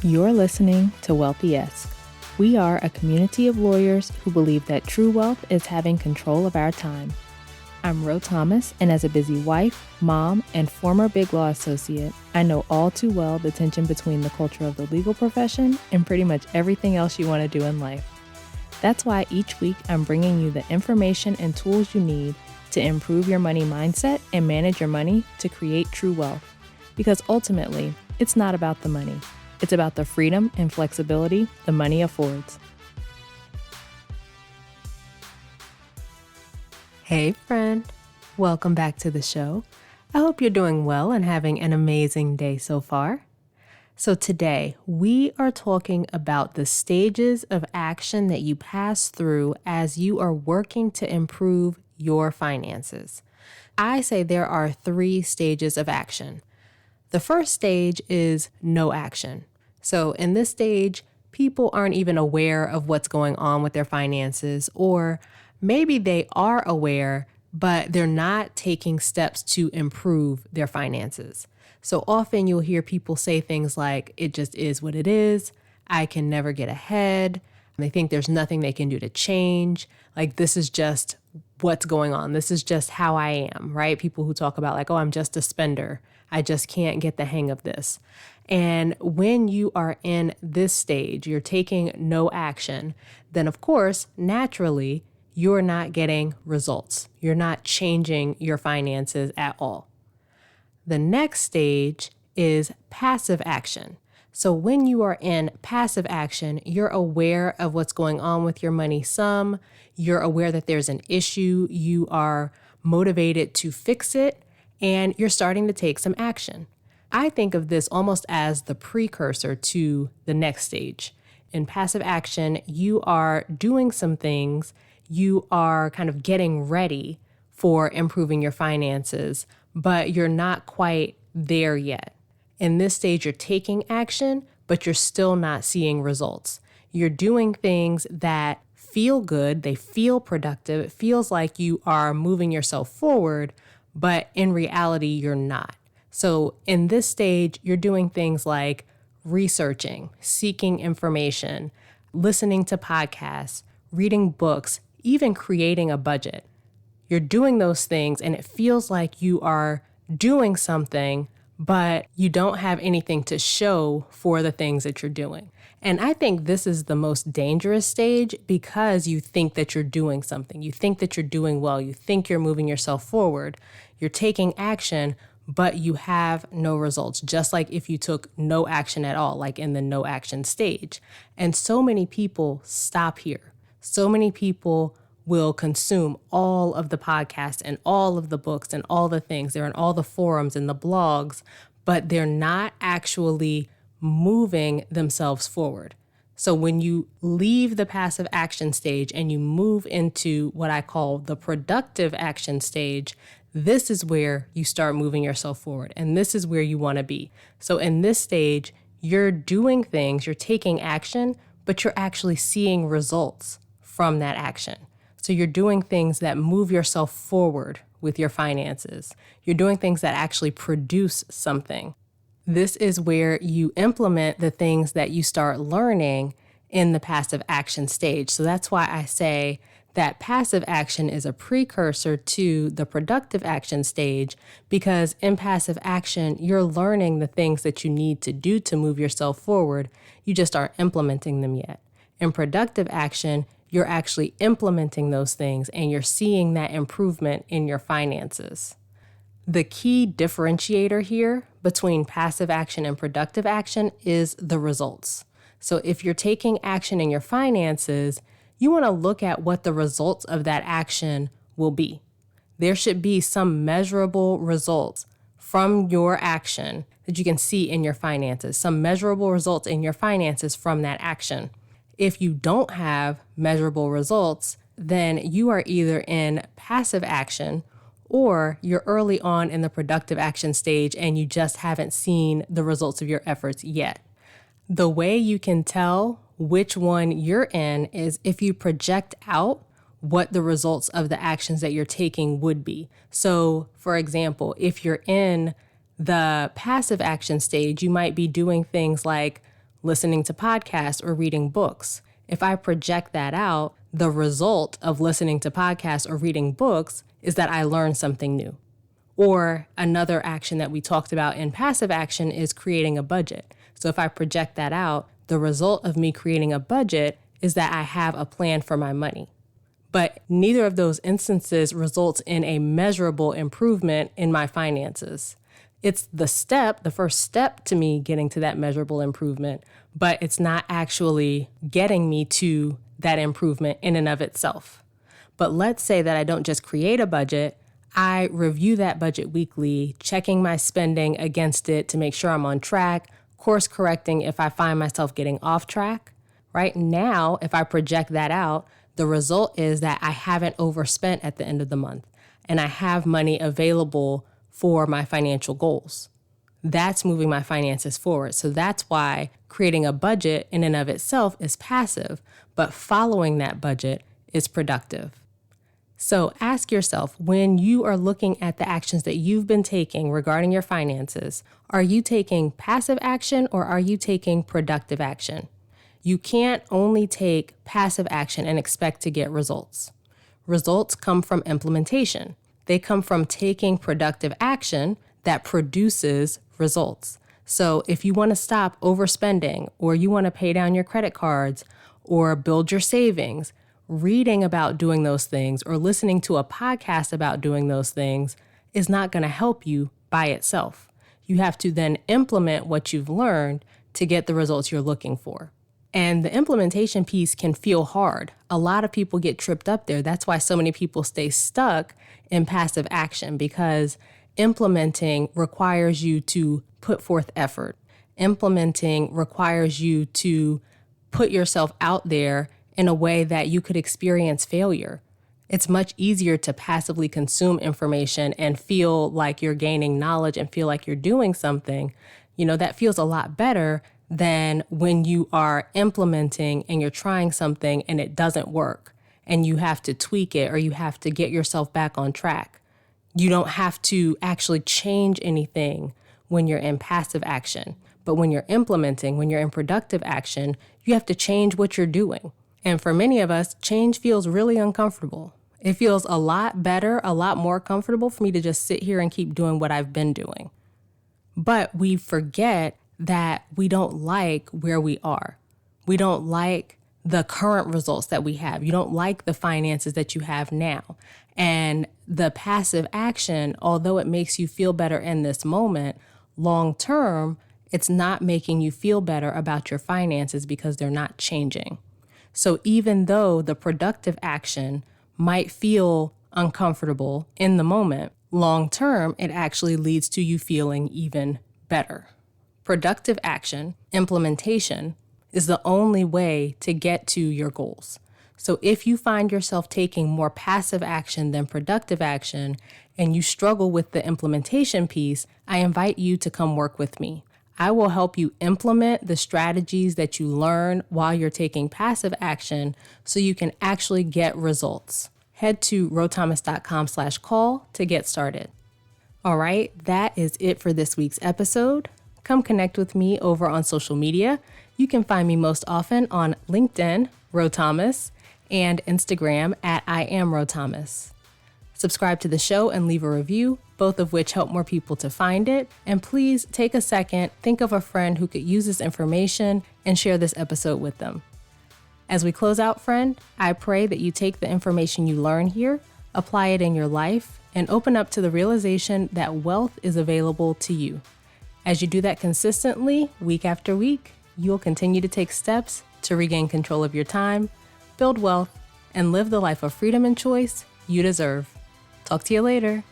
You're listening to Wealthy-esque. We are a community of lawyers who believe that true wealth is having control of our time. I'm Ro Thomas, and as a busy wife, mom, and former Big Law associate, I know all too well the tension between the culture of the legal profession and pretty much everything else you want to do in life. That's why each week I'm bringing you the information and tools you need to improve your money mindset and manage your money to create true wealth. Because ultimately, it's not about the money. It's about the freedom and flexibility the money affords. Hey friend, welcome back to the show. I hope you're doing well and having an amazing day so far. So today we are talking about the stages of action that you pass through as you are working to improve your finances. I say there are 3 stages of action. The first stage is no action. So in this stage, people aren't even aware of what's going on with their finances, or maybe they are aware, but they're not taking steps to improve their finances. So often you'll hear people say things like, it just is what it is. I can never get ahead. They think there's nothing they can do to change. Like, this is just what's going on. This is just how I am, right? People who talk about like, oh, I'm just a spender. I just can't get the hang of this. And when you are in this stage, you're taking no action, then of course, naturally, you're not getting results. You're not changing your finances at all. The next stage is passive action. So when you are in passive action, you're aware of what's going on with your money some. You're aware that there's an issue. You are motivated to fix it, and you're starting to take some action. I think of this almost as the precursor to the next stage. In passive action, you are doing some things. You are kind of getting ready for improving your finances, but you're not quite there yet. In this stage, you're taking action, but you're still not seeing results. You're doing things that feel good. They feel productive. It feels like you are moving yourself forward, but in reality, you're not. So in this stage, you're doing things like researching, seeking information, listening to podcasts, reading books, even creating a budget. You're doing those things and it feels like you are doing something, but you don't have anything to show for the things that you're doing. And I think this is the most dangerous stage because you think that you're doing something. You think that you're doing well. You think you're moving yourself forward. You're taking action, but you have no results, just like if you took no action at all, like in the no action stage. And so many people stop here. So many people will consume all of the podcasts and all of the books and all the things. They're in all the forums and the blogs, but they're not actually moving themselves forward. So when you leave the passive action stage and you move into what I call the productive action stage, this is where you start moving yourself forward. And this is where you want to be. So in this stage, you're doing things, you're taking action, but you're actually seeing results from that action. So you're doing things that move yourself forward with your finances. You're doing things that actually produce something. This is where you implement the things that you start learning in the passive action stage. So that's why I say that passive action is a precursor to the productive action stage, because in passive action, you're learning the things that you need to do to move yourself forward. You just aren't implementing them yet. In productive action, you're actually implementing those things and you're seeing that improvement in your finances. The key differentiator here between passive action and productive action is the results. So if you're taking action in your finances, you want to look at what the results of that action will be. There should be some measurable results from your action that you can see in your finances, some measurable results in your finances from that action. If you don't have measurable results, then you are either in passive action or you're early on in the productive action stage and you just haven't seen the results of your efforts yet. The way you can tell which one you're in is if you project out what the results of the actions that you're taking would be. So, for example, if you're in the passive action stage, you might be doing things like listening to podcasts or reading books. If I project that out, the result of listening to podcasts or reading books is that I learn something new. Or another action that we talked about in passive action is creating a budget. So if I project that out, the result of me creating a budget is that I have a plan for my money. But neither of those instances results in a measurable improvement in my finances. It's the first step to me getting to that measurable improvement, but it's not actually getting me to that improvement in and of itself. But let's say that I don't just create a budget, I review that budget weekly, checking my spending against it to make sure I'm on track, course correcting if I find myself getting off track. Right now, if I project that out, the result is that I haven't overspent at the end of the month and I have money available for my financial goals. That's moving my finances forward. So that's why creating a budget in and of itself is passive, but following that budget is productive. So ask yourself, when you are looking at the actions that you've been taking regarding your finances, are you taking passive action or are you taking productive action? You can't only take passive action and expect to get results. Results come from implementation. They come from taking productive action that produces results. So if you want to stop overspending, or you want to pay down your credit cards or build your savings, reading about doing those things or listening to a podcast about doing those things is not going to help you by itself. You have to then implement what you've learned to get the results you're looking for. And the implementation piece can feel hard. A lot of people get tripped up there. That's why so many people stay stuck in passive action, because implementing requires you to put forth effort. Implementing requires you to put yourself out there in a way that you could experience failure. It's much easier to passively consume information and feel like you're gaining knowledge and feel like you're doing something. That feels a lot better than when you are implementing and you're trying something and it doesn't work and you have to tweak it or you have to get yourself back on track. You don't have to actually change anything when you're in passive action. But when you're implementing, when you're in productive action, you have to change what you're doing. And for many of us, change feels really uncomfortable. It feels a lot better, a lot more comfortable for me to just sit here and keep doing what I've been doing. But we forget that we don't like where we are. We don't like the current results that we have. You don't like the finances that you have now. And the passive action, although it makes you feel better in this moment, long term, it's not making you feel better about your finances because they're not changing. So even though the productive action might feel uncomfortable in the moment, long term, it actually leads to you feeling even better. Productive action, implementation, is the only way to get to your goals. So if you find yourself taking more passive action than productive action and you struggle with the implementation piece, I invite you to come work with me. I will help you implement the strategies that you learn while you're taking passive action so you can actually get results. Head to rothomas.com/call to get started. All right, that is it for this week's episode. Come connect with me over on social media. You can find me most often on LinkedIn, Ro Thomas, and Instagram at I am Ro Thomas. Subscribe to the show and leave a review, both of which help more people to find it. And please take a second, think of a friend who could use this information and share this episode with them. As we close out, friend, I pray that you take the information you learn here, apply it in your life, and open up to the realization that wealth is available to you. As you do that consistently, week after week, you'll continue to take steps to regain control of your time, build wealth, and live the life of freedom and choice you deserve. Talk to you later.